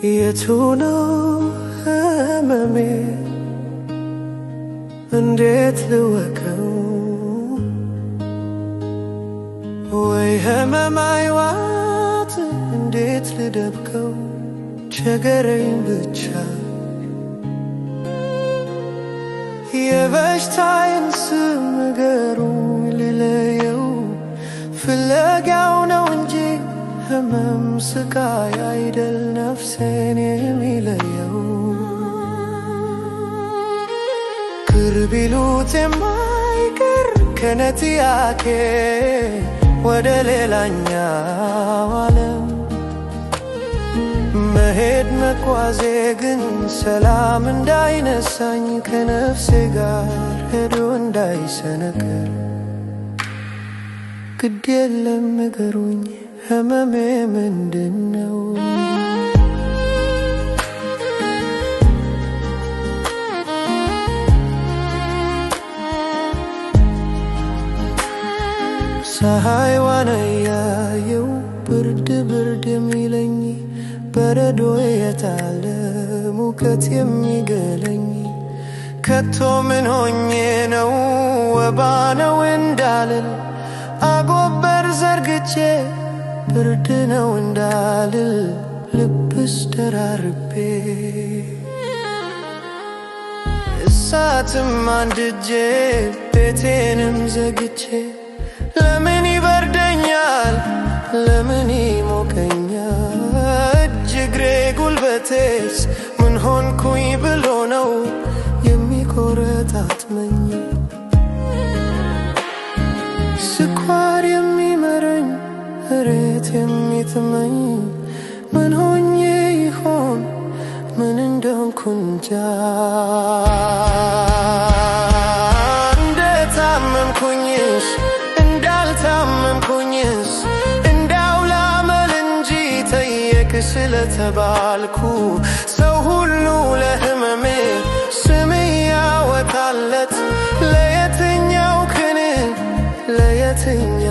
የቱ ነው ህመሜ እንዴት ልወቀው ወይ ህመም አይዋጥ እንዴት ልደብቀው ቸገረኝ ብቻ የበሽታዬን ስም ንገሩኝ ልለየው ፍለጋው ነው እንጂ ህመም ስቃይ አይደል ነፍሴን የሚለየው ቅር ቢሉት የማይቀር ከነቲያኬ ወደ ሌላኛው ዓለም መሄድ መጓዜ ግን ሰላም እንዳይነሳኝ ከነፍሴ ጋር ሄዶ እንዳይሰነከር ግድ የለም ንገሩኝ ህመሜ ምንድነው ፀሐይ ዋና ያየው ብርድ ብርድ የሚለኝ በረዶ የታለ ሙቀት የሚገለኝ ከቶ ምን ሆኜ ነው ወባ ነው እንዳልል አጎበር ዘርግቼ ብርድ ነው እንዳልል ልብስ ደራርቤ እሳትም አንድጄ ቤቴንም ዘግቼ ለምን ይበርደኛል ለምን ይሞቀኛል እጅ እግሬ ጉልበቴስ ምን ሆንኩኝ ብሎ ነው የሚቆረጣጥመኝ ስኳር የሚመረኝ እሬት የሚጥመኝ ምን ሆኜ ይሆን ምን እንደሆንኩ እንጃ እንደታመምኩኝስ እንዳልታመምኩኝስ እንዳው ላመል እንጂ ጠየቅ ስለተባልኩ ሰው ሁሉ ለህመሜ ስም ያወጣለት ለየትኛው ክን ለየትኛው